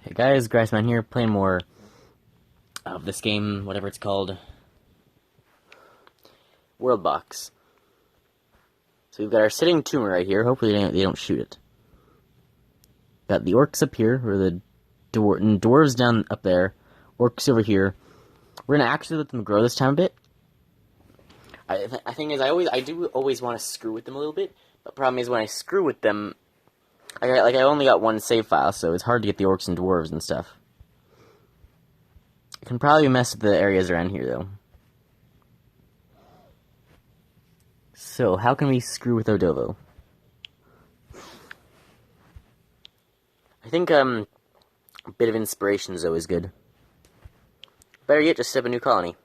Hey guys, Grassman here, playing more of this game, whatever it's called. Worldbox. So we've got our sitting tumor right here, hopefully they don't shoot it. Got the orcs up here, or the dwarves down up there, orcs over here. We're gonna actually let them grow this time a bit. I think is I do always want to screw with them a little bit, but the problem is when I screw with them, I only got one save file, so it's hard to get the orcs and dwarves and stuff. I can probably mess with the areas around here, though. So, how can we screw with Odovo? I think, a bit of inspiration is always good. Better yet, just set up a new colony.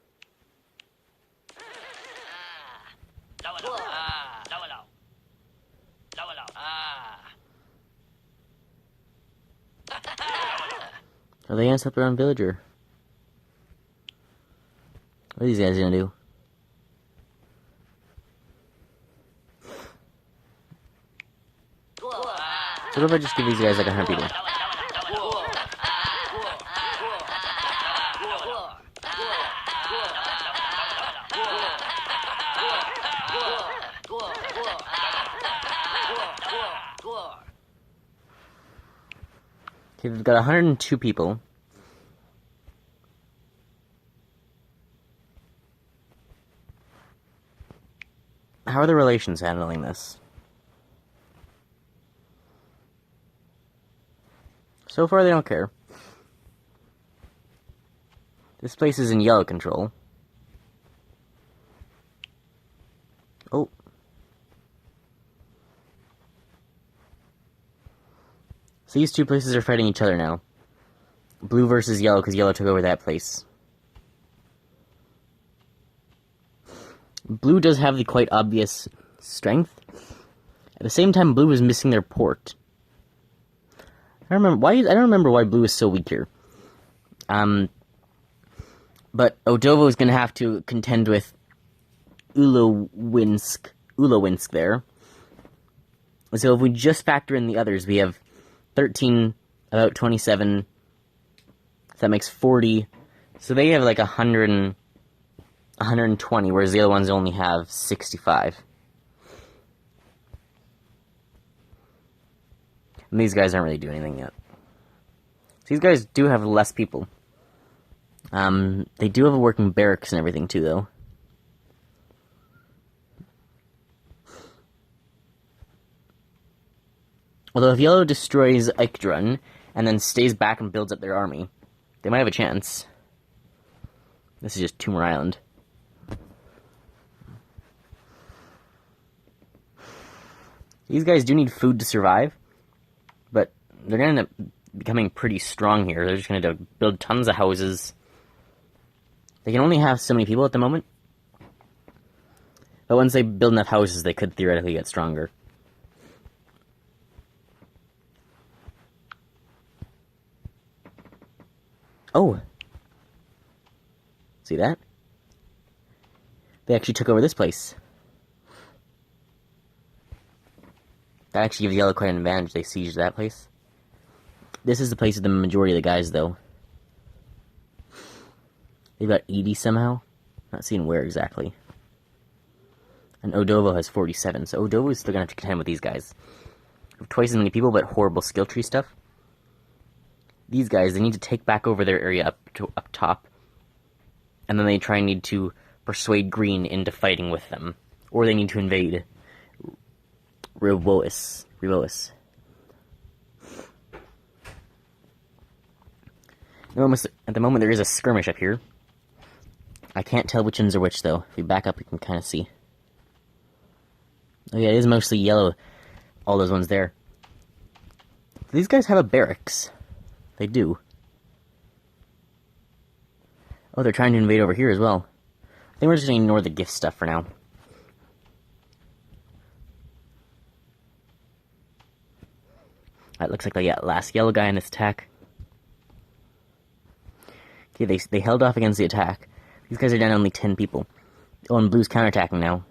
Are they gonna set up their own villager? What are these guys gonna do? So what if I just give these guys like 100 people? Okay, we've got 102 people. How are the relations handling this? So far, they don't care. This place is in yellow control. Oh. So these two places are fighting each other now. Blue versus yellow, because yellow took over that place. Blue does have the quite obvious strength. At the same time, blue is missing their port. I don't remember why blue is so weak here. But Odovo is going to have to contend with Ulowinsk there. So if we just factor in the others, we have 13, about 27. So that makes 40. So they have like 120, whereas the other ones only have 65. And these guys aren't really doing anything yet. So these guys do have less people. They do have a working barracks and everything too, though. Although if yellow destroys Eikdrun and then stays back and builds up their army, they might have a chance. This is just Tumor Island. These guys do need food to survive, but they're going to end up becoming pretty strong here. They're just going to build tons of houses. They can only have so many people at the moment, but once they build enough houses, they could theoretically get stronger. Oh! See that? They actually took over this place. That actually gives yellow quite an advantage. They sieged that place. This is the place of the majority of the guys, though. They've got 80 somehow. Not seeing where exactly. And Odovo has 47, so Odovo is still going to have to contend with these guys. We have twice as many people, but horrible skill tree stuff. These guys, they need to take back over their area up top. And then they need to persuade green into fighting with them. Or they need to invade Revois. At the moment, there is a skirmish up here. I can't tell which ones are which, though. If we back up, we can kind of see. Oh yeah, it is mostly yellow. All those ones there. These guys have a barracks. They do. Oh, they're trying to invade over here as well. I think we're just going to ignore the gift stuff for now. That looks like the last yellow guy in this attack. Okay, they held off against the attack. These guys are down to only 10 people. Oh, and blue's counterattacking now.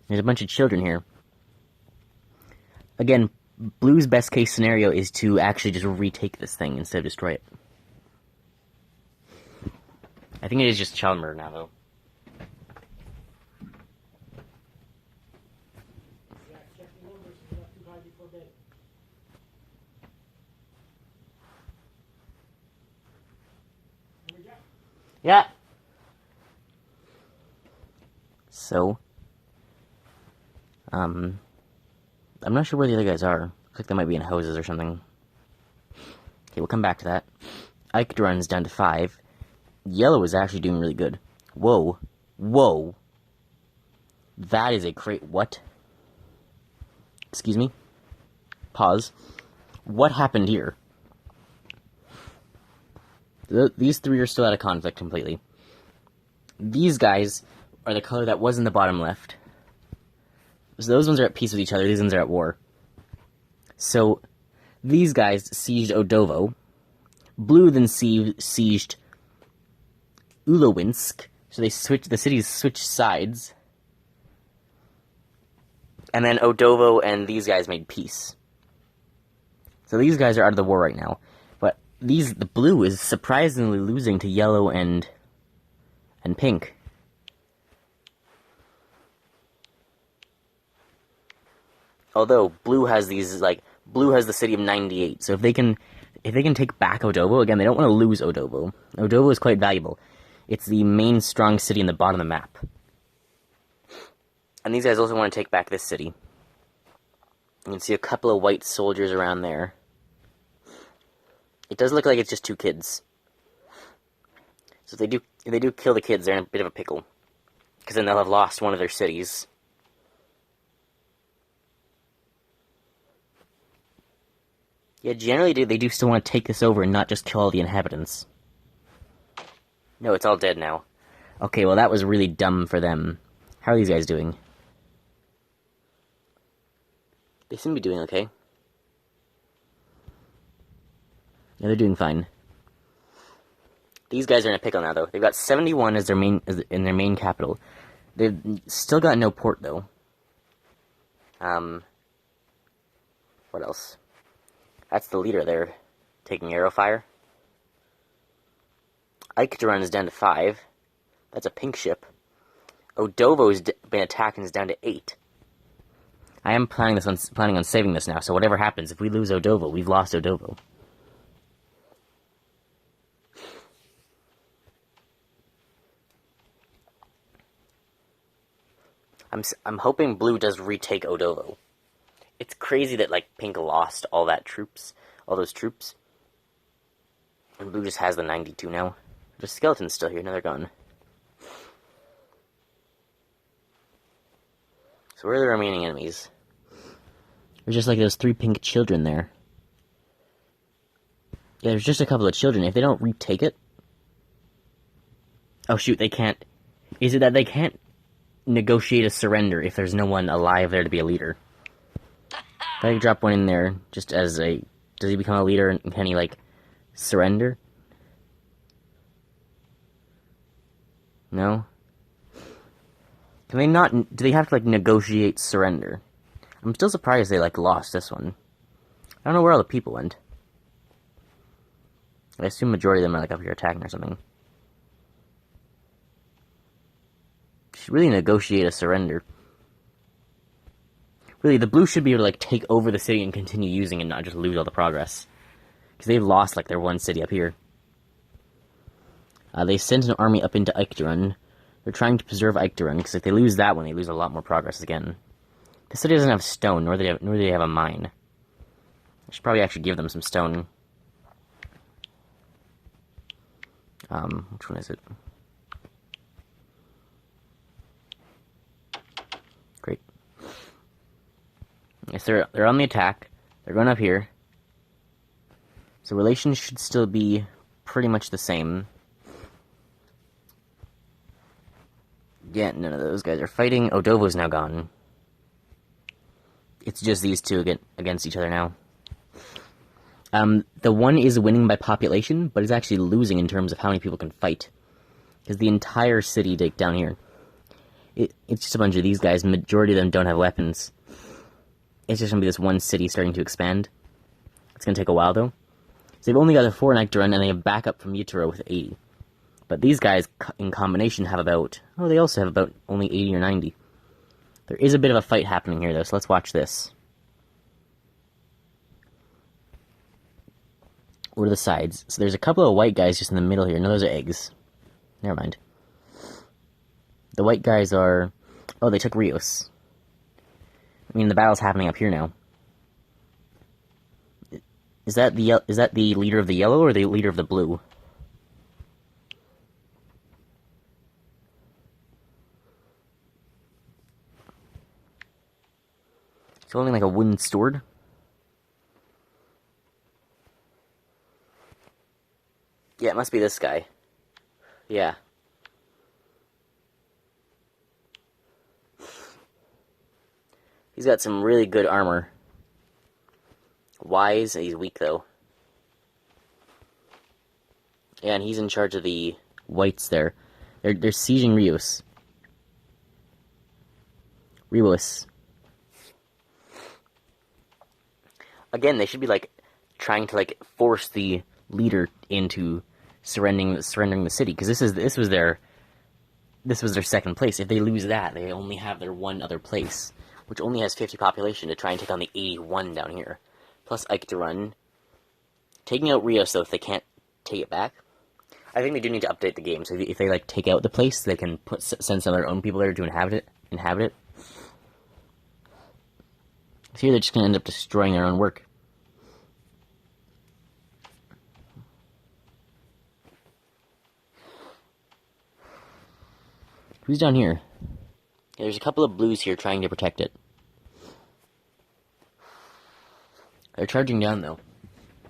There's a bunch of children here. Again, Blue's best case scenario is to actually just retake this thing instead of destroy it. I think it is just Chalmers now, though. Yeah. So, I'm not sure where the other guys are. Looks like they might be in houses or something. Okay, we'll come back to that. Ikeduran's down to 5. Yellow is actually doing really good. Whoa. Whoa. That is a what? Excuse me? Pause. What happened here? These three are still out of conflict completely. These guys are the color that was in the bottom left. So those ones are at peace with each other, these ones are at war. So, these guys sieged Odovo. Blue then sieged Ulowinsk. So the cities switched sides. And then Odovo and these guys made peace. So these guys are out of the war right now. But the blue is surprisingly losing to yellow and pink. Although blue has blue has the city of 98. So if they can take back Odovo, again, they don't want to lose Odovo. Odovo is quite valuable. It's the main strong city in the bottom of the map. And these guys also want to take back this city. You can see a couple of white soldiers around there. It does look like it's just 2 kids. So if they do kill the kids, they're in a bit of a pickle. Because then they'll have lost one of their cities. Yeah, generally they do still want to take this over and not just kill all the inhabitants. No, it's all dead now. Okay, well that was really dumb for them. How are these guys doing? They seem to be doing okay. Yeah, they're doing fine. These guys are in a pickle now, though. They've got 71 as in their main capital. They've still got no port, though. What else? That's the leader there, taking arrow fire. Ikeduran is down to 5. That's a pink ship. Odovo's been attacked and is down to 8. I am planning on saving this now, so whatever happens, if we lose Odovo, we've lost Odovo. I'm hoping blue does retake Odovo. It's crazy that, pink lost all those troops. And blue just has the 92 now. The skeleton's still here, now they're gone. So where are the remaining enemies? There's just those 3 pink children there. Yeah, there's just a couple of children. If they don't retake it... Oh shoot, they can't... Is it that they can't negotiate a surrender if there's no one alive there to be a leader? If I drop one in there, just as a... Does he become a leader and can he, surrender? No? Can they not... Do they have to, negotiate surrender? I'm still surprised they, lost this one. I don't know where all the people went. I assume majority of them are, up here attacking or something. Should really negotiate a surrender. Really, the blue should be able to, take over the city and continue using it and not just lose all the progress. Because they've lost, their one city up here. They sent an army up into Ikeduran. They're trying to preserve Ikeduran, because if they lose that one, they lose a lot more progress again. The city doesn't have stone, nor do they have a mine. I should probably actually give them some stone. Which one is it? Great. Yes, they're on the attack. They're going up here. So relations should still be pretty much the same. Yeah, none of those guys are fighting. Odovo's now gone. It's just these two against each other now. The one is winning by population, but is actually losing in terms of how many people can fight. Because the entire city down here, it's just a bunch of these guys. Majority of them don't have weapons. it's just going to be this one city starting to expand. It's going to take a while, though. So they've only got a 4 Nectaron, and they have backup from Utero with 80. But these guys, in combination, have about... Oh, they also have about only 80 or 90. There is a bit of a fight happening here, though, so let's watch this. What are the sides? So there's a couple of white guys just in the middle here. No, those are eggs. Never mind. The white guys are... Oh, they took Rios. I mean, the battle's happening up here now. Is that the leader of the yellow or the leader of the blue? It's holding like a wooden sword. Yeah, it must be this guy. Yeah. He's got some really good armor. Wise, he's weak though. Yeah, and he's in charge of the whites there. They're sieging Rios. Rios. Again, they should be like trying to like force the leader into surrendering the city, because this was their second place. If they lose that, they only have their one other place, which only has 50 population to try and take on the 81 down here. Plus Ike to run. Taking out Rios, though, if they can't take it back. I think they do need to update the game, so if they like take out the place, they can send some of their own people there to inhabit it. So here they're just going to end up destroying their own work. Who's down here? Yeah, there's a couple of blues here trying to protect it. They're charging down, though.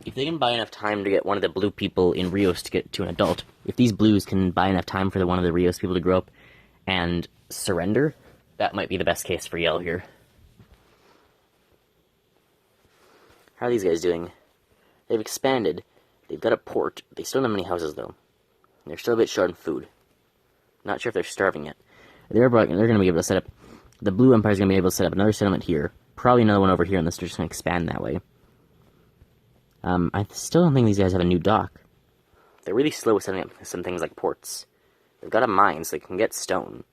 If they can buy enough time to get one of the blue people in Rios to get to an adult, if these blues can buy enough time for one of the Rios people to grow up and surrender, that might be the best case for yellow here. How are these guys doing? They've expanded. They've got a port. They still don't have many houses, though. They're still a bit short on food. Not sure if they're starving yet. They're going to be able to set up... The blue empire's going to be able to set up another settlement here. Probably another one over here, unless they're just going to expand that way. I still don't think these guys have a new dock. They're really slow with setting up some things like ports. They've got a mine, so they can get stone.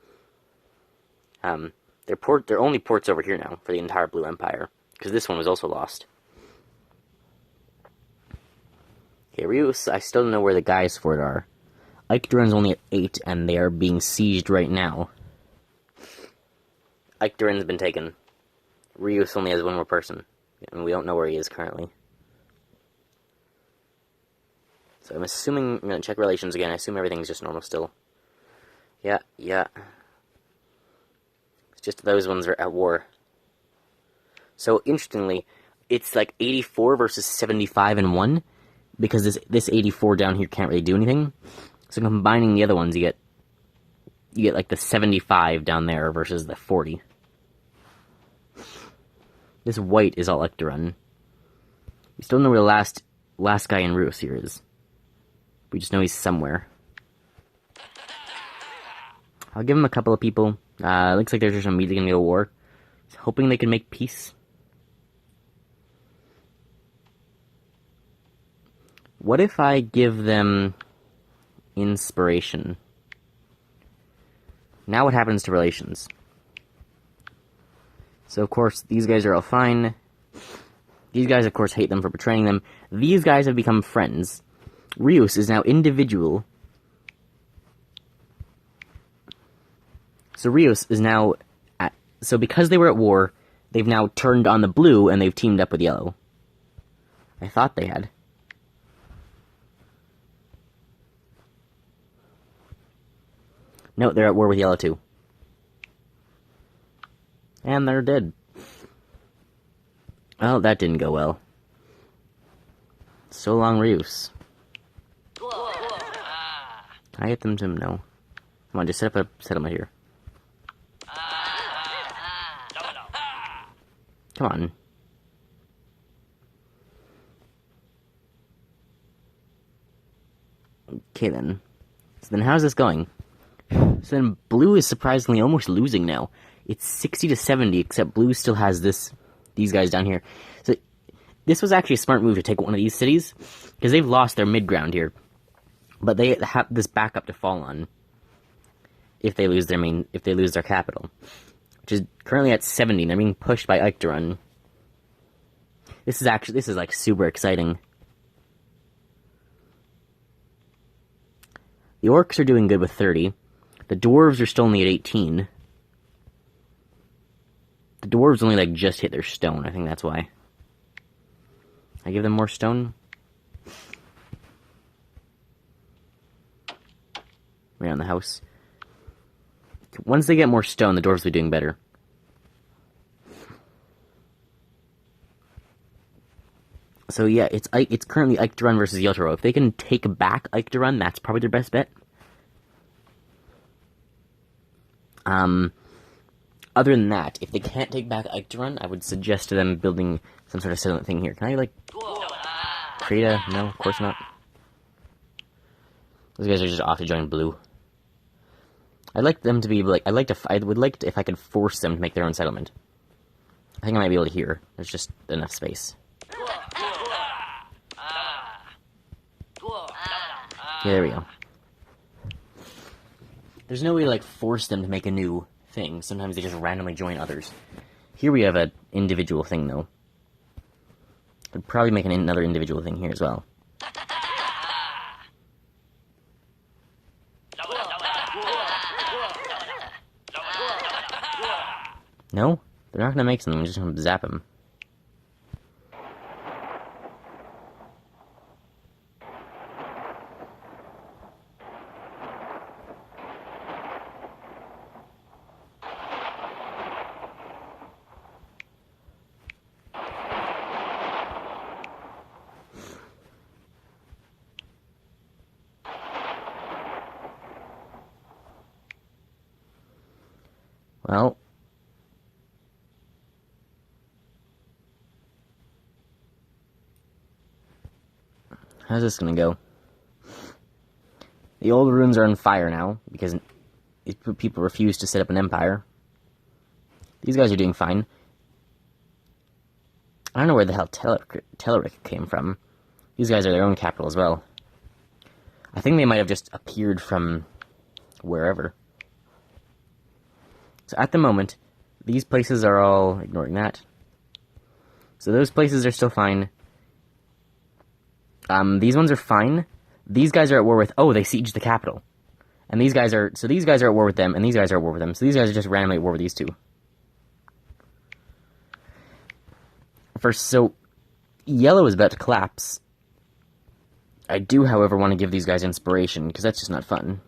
Their only port's over here now, for the entire Blue Empire. Because this one was also lost. Okay, Rios, I still don't know where the guys for it are. Ikeduran's only at 8, and they are being sieged right now. Ikeduran's been taken. Rios only has one more person, and we don't know where he is currently. So I'm assuming, I'm going to check relations again. I assume everything's just normal still. Yeah. It's just those ones are at war. So, interestingly, it's like 84 versus 75 and 1, because this 84 down here can't really do anything. So combining the other ones, you get like the 75 down there versus the 40. This white is all Ikeduran. We still don't know where the last guy in Rios here is. We just know he's somewhere. I'll give him a couple of people. Looks like they're just immediately going to go to war. Hoping they can make peace. What if I give them inspiration? Now what happens to relations? So, of course, these guys are all fine. These guys, of course, hate them for betraying them. These guys have become friends. Rios is now individual. So Rios is now at... So because they were at war, they've now turned on the blue and they've teamed up with yellow. I thought they had. No, they're at war with yellow too. And they're dead. Well, that didn't go well. So long, Rios. Can I get them to no? Come on, just set up a settlement here. Come on. Okay then. So then how's this going? So then blue is surprisingly almost losing now. It's 60 to 70, except blue still has this these guys down here. So this was actually a smart move to take one of these cities, because they've lost their mid-ground here. But they have this backup to fall on if they lose their capital, which is currently at 70. They're being pushed by Ikedarun. This is like super exciting. The orcs are doing good with 30. The dwarves are still only at 18. The dwarves only like just hit their stone. I think that's why. I give them more stone. Right on the house. Once they get more stone, the dwarves will be doing better. So yeah, it's currently Ikedarun versus Yotaro. If they can take back Ikedarun, that's probably their best bet. Other than that, if they can't take back Ikedarun, I would suggest to them building some sort of settlement thing here. Can I, like, create a... No, of course not. Those guys are just off to join blue. I'd like them to be, like, I would like to, if I could force them to make their own settlement. I think I might be able to hear. There's just enough space. Yeah, there we go. There's no way to, like, force them to make a new thing. Sometimes they just randomly join others. Here we have an individual thing, though. Could probably make another individual thing here as well. No? They're not gonna make something, we're just gonna zap them. Well, how's this gonna go? The old ruins are on fire now, because people refuse to set up an empire. These guys are doing fine. I don't know where the hell Telerik came from. These guys are their own capital as well. I think they might have just appeared from wherever. So at the moment, these places are all... ignoring that. So those places are still fine. These ones are fine. These guys are at war with... oh, they sieged the capital. And these guys are... so these guys are at war with them, and these guys are at war with them. So these guys are just randomly at war with these two. First, so... yellow is about to collapse. I do, however, want to give these guys inspiration, because that's just not fun.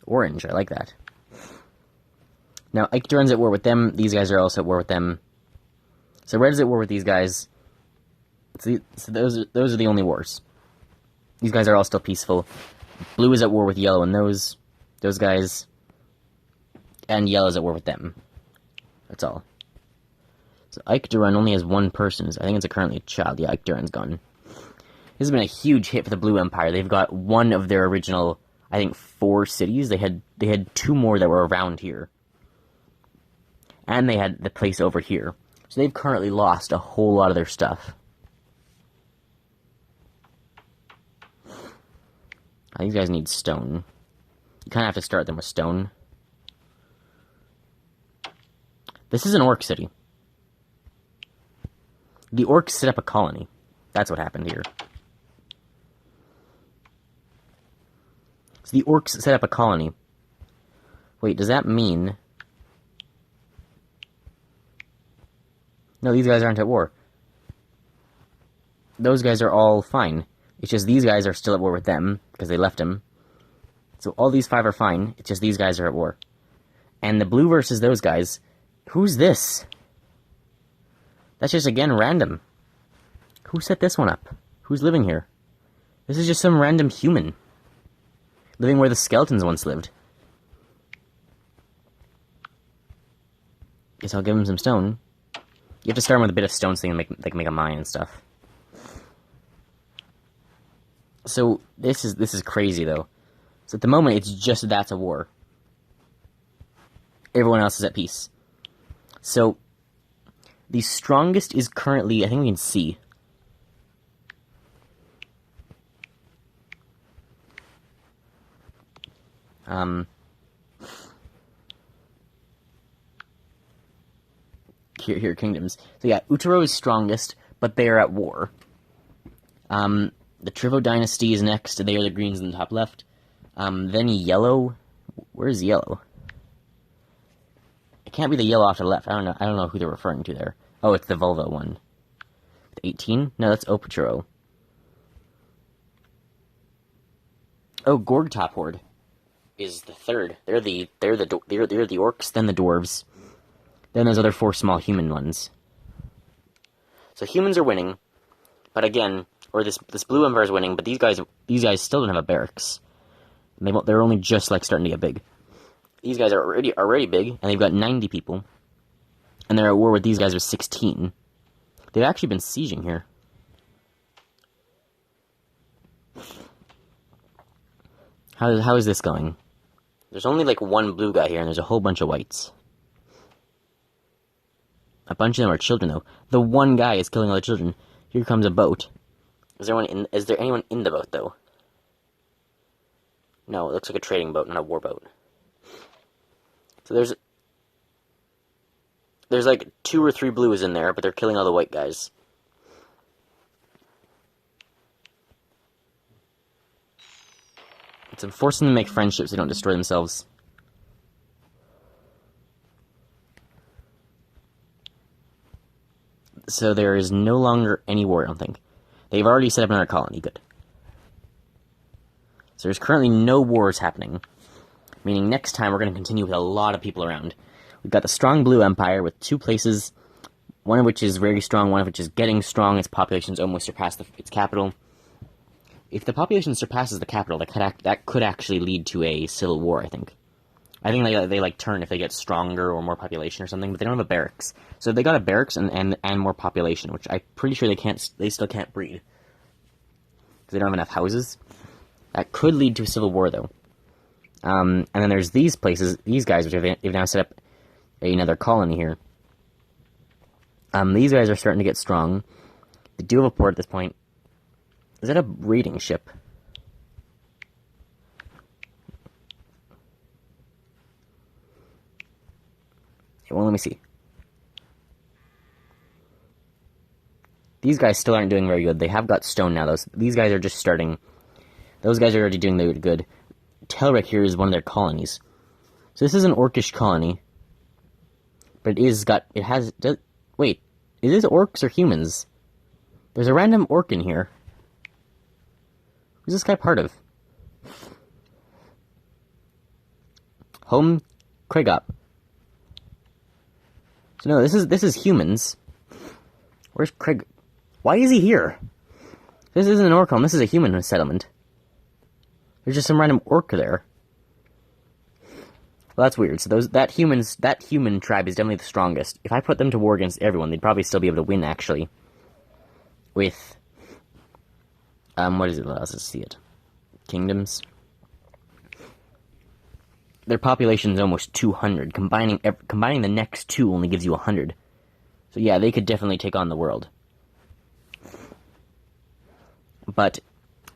Orange, I like that. Now, Ikedarun's at war with them. These guys are also at war with them. So red is at war with these guys. So those are the only wars. These guys are all still peaceful. Blue is at war with yellow and those guys. And yellow is at war with them. That's all. So Ikedarun only has one person. I think it's currently a child. Yeah, Ikedarun's gone. This has been a huge hit for the Blue Empire. They've got one of their original, I think, 4 cities. They had 2 more that were around here. And they had the place over here. So they've currently lost a whole lot of their stuff. These guys need stone. You kind of have to start them with stone. This is an orc city. The orcs set up a colony. That's what happened here. So the orcs set up a colony. Wait, does that mean... no, these guys aren't at war. Those guys are all fine. It's just these guys are still at war with them, because they left them. So all these 5 are fine, it's just these guys are at war. And the blue versus those guys... who's this? That's just, again, random. Who set this one up? Who's living here? This is just some random human. Living where the skeletons once lived. Guess I'll give him some stone. You have to start him with a bit of stone so they can make a mine and stuff. So, this is crazy, though. So at the moment, it's just that's a war. Everyone else is at peace. So, the strongest is currently, I think we can see. Here, kingdoms. So yeah, Utaro is strongest, but they are at war. The Trivo dynasty is next. They are the greens in the top left. Then yellow. Where's yellow? It can't be the yellow off to the left. I don't know who they're referring to there. Oh, it's the Volvo one. 18? No, that's Opaturo. Oh, Gorgtop Horde is the third. They're the orcs, then the dwarves. Then there's other 4 small human ones. So humans are winning, but again, or this blue empire is winning, but these guys still don't have a barracks. They're only just like starting to get big. These guys are already big, and they've got 90 people, and they're at war with these guys with 16. They've actually been sieging here. How is this going? There's only like one blue guy here, and there's a whole bunch of whites. A bunch of them are children, though. The one guy is killing all the children. Here comes a boat. Is there anyone in the boat, though? No, it looks like a trading boat, not a war boat. So there's like 2 or 3 blues in there, but they're killing all the white guys. It's forcing them to make friendships so they don't destroy themselves. So there is no longer any war, I don't think. They've already set up another colony, good. So there's currently no wars happening. Meaning next time we're going to continue with a lot of people around. We've got the strong blue empire with 2 places, one of which is very strong, one of which is getting strong. Its population's almost surpassed its capital. If the population surpasses the capital, that could actually lead to a civil war, I think. I think they like turn if they get stronger or more population or something, but they don't have a barracks. So if they got a barracks and more population, which I'm pretty sure they still can't breed. Because they don't have enough houses. That could lead to a civil war, though. And then there's these places, these guys, which have now set up another colony here. These guys are starting to get strong. They do have a port at this point. Is that a raiding ship? Well, let me see. These guys still aren't doing very good. They have got stone now. These guys are just starting. Those guys are already doing good. Telric here is one of their colonies. So this is an orcish colony. But wait, is this orcs or humans? There's a random orc in here. Who's this guy part of? Home Kraigop. So no, this is humans. Where's Craig? Why is he here? This isn't an orc home, this is a human settlement. There's just some random orc there. Well, that's weird. So that human tribe is definitely the strongest. If I put them to war against everyone, they'd probably still be able to win, actually. With what is it? Let's see it. Kingdoms. Their population is almost 200. Combining the next 2 only gives you 100. So yeah, they could definitely take on the world. But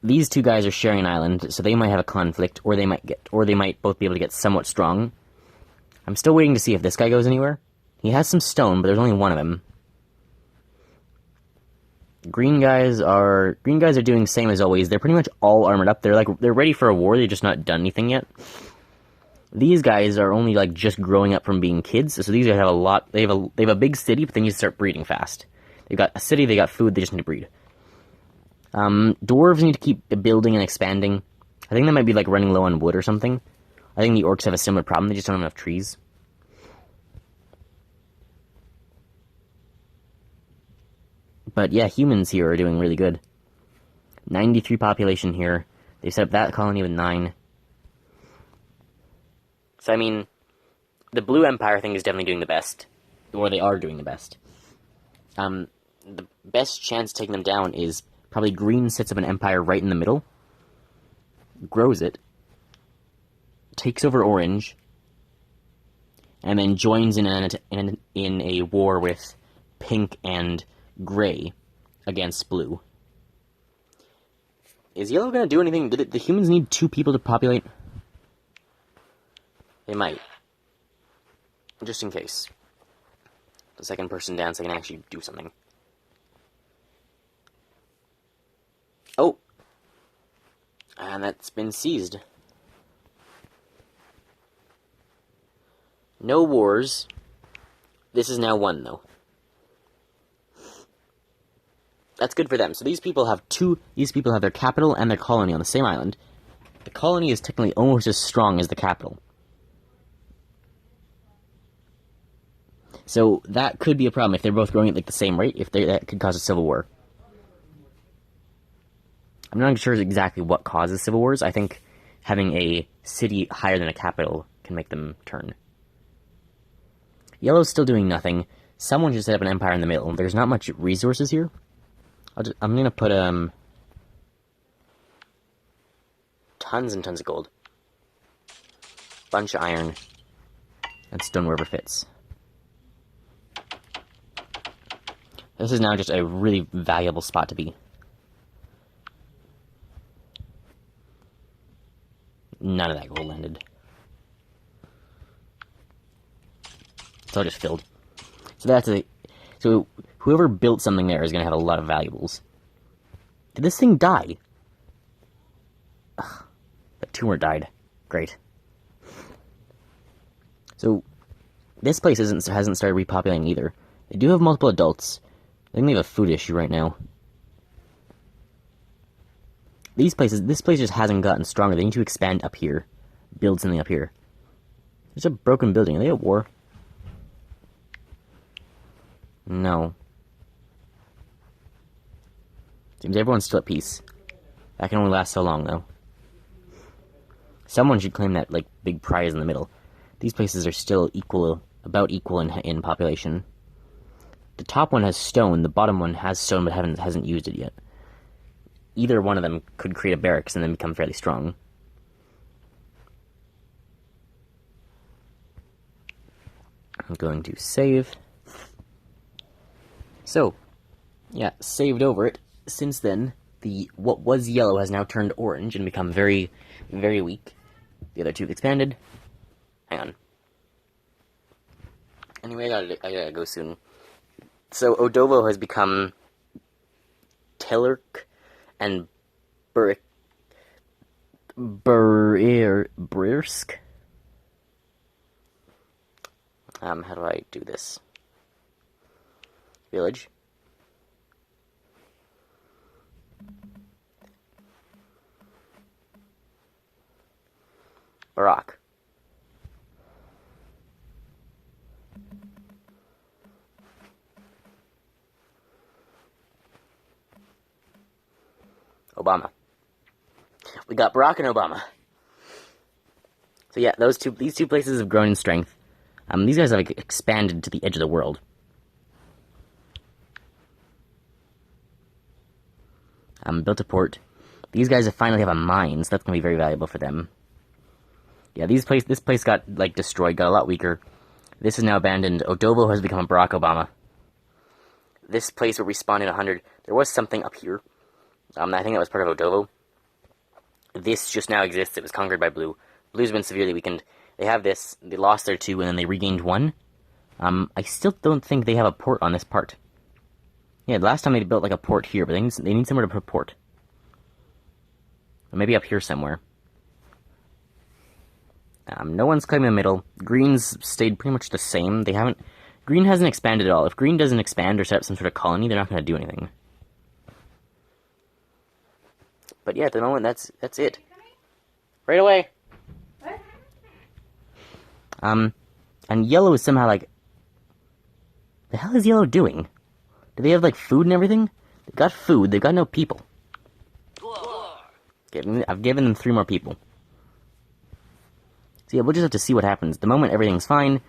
these 2 guys are sharing an island, so they might have a conflict, or they might both be able to get somewhat strong. I'm still waiting to see if this guy goes anywhere. He has some stone, but there's only one of him. Green guys are doing the same as always. They're pretty much all armored up. They're ready for a war. They've just not done anything yet. These guys are only like just growing up from being kids. So these guys have a lot. They have a big city, but they need to start breeding fast. They've got a city. They got food. They just need to breed. Dwarves need to keep building and expanding. I think they might be like running low on wood or something. I think the orcs have a similar problem. They just don't have enough trees. But yeah, humans here are doing really good. 93 population here. They set up that colony with 9. So, I mean, the Blue Empire thing is definitely doing the best. Or they are doing the best. The best chance of taking them down is probably Green sets up an empire right in the middle. Grows it. Takes over Orange. and then joins in a war with pink and gray against blue. Is yellow gonna do anything? Do the humans need 2 people to populate? They might. Just in case. The second person down so I can actually do something. Oh! And that's been seized. No wars. This is now 1, though. That's good for them. So these people have their capital and their colony on the same island. The colony is technically almost as strong as the capital. So that could be a problem if they're both growing at like the same rate. That could cause a civil war. I'm not sure exactly what causes civil wars. I think having a city higher than a capital can make them turn. Yellow's still doing nothing. Someone should set up an empire in the middle. There's not much resources here. I'm gonna put tons and tons of gold, bunch of iron, and stone wherever fits. This is now just a really valuable spot to be. None of that gold landed. It's all just filled. So whoever built something there is going to have a lot of valuables. Did this thing die? Ugh, the tumor died. Great. So this place hasn't started repopulating either. They do have multiple adults. I think they have a food issue right now. This place just hasn't gotten stronger. They need to expand up here. Build something up here. There's a broken building. Are they at war? No. Seems everyone's still at peace. That can only last so long, though. Someone should claim that, like, big prize in the middle. These places are still about equal in population. The top one has stone, the bottom one has stone but hasn't used it yet. Either one of them could create a barracks and then become fairly strong. I'm going to save. So, yeah, saved over it. Since then, what was yellow has now turned orange and become very, very weak. The other two have expanded. Hang on. Anyway, I gotta go soon. So, Odovo has become Tellerk and Briersk. How do I do this? Village. Barak. Obama. We got Barack and Obama. So yeah, these two places have grown in strength. These guys have expanded to the edge of the world. Built a port. These guys finally have a mine, so that's gonna be very valuable for them. Yeah, this place got like destroyed, got a lot weaker. This is now abandoned. Odovo has become a Barack Obama. This place where we spawned in 100. There was something up here. I think that was part of Odovo. This just now exists. It was conquered by Blue. Blue's been severely weakened. They have this. They lost their 2, and then they regained 1. I still don't think they have a port on this part. Yeah, the last time they built like a port here, but they need somewhere to put a port. Or maybe up here somewhere. No one's claiming the middle. Green's stayed pretty much the same. Green hasn't expanded at all. If Green doesn't expand or set up some sort of colony, they're not going to do anything. But yeah, at the moment, that's it. Right away. What? And Yellow is somehow like... The hell is Yellow doing? Do they have, like, food and everything? They've got food, they've got no people. I've given them 3 more people. So yeah, we'll just have to see what happens. At the moment, everything's fine.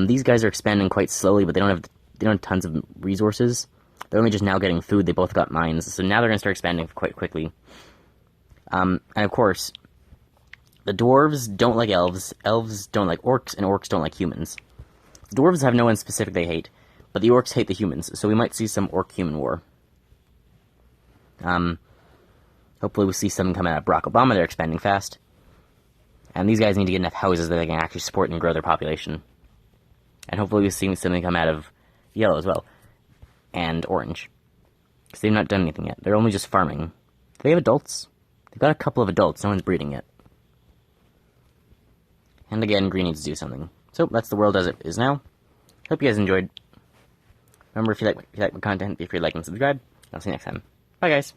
These guys are expanding quite slowly, but they don't have tons of resources. They're only just now getting food. They both got mines, so now they're going to start expanding quite quickly. And of course, The dwarves don't like elves, elves don't like orcs, and orcs don't like humans. The dwarves have no one specific they hate, but the orcs hate the humans, so we might see some orc-human war. Hopefully we see something come out of Barack Obama. They're expanding fast. And these guys need to get enough houses that they can actually support and grow their population. And hopefully we see something come out of yellow as well. And orange. Because they've not done anything yet. They're only just farming. Do they have adults? They've got a couple of adults. No one's breeding yet. And again, green needs to do something. So, that's the world as it is now. Hope you guys enjoyed. Remember, if you like my content, be free to like and subscribe. I'll see you next time. Bye, guys.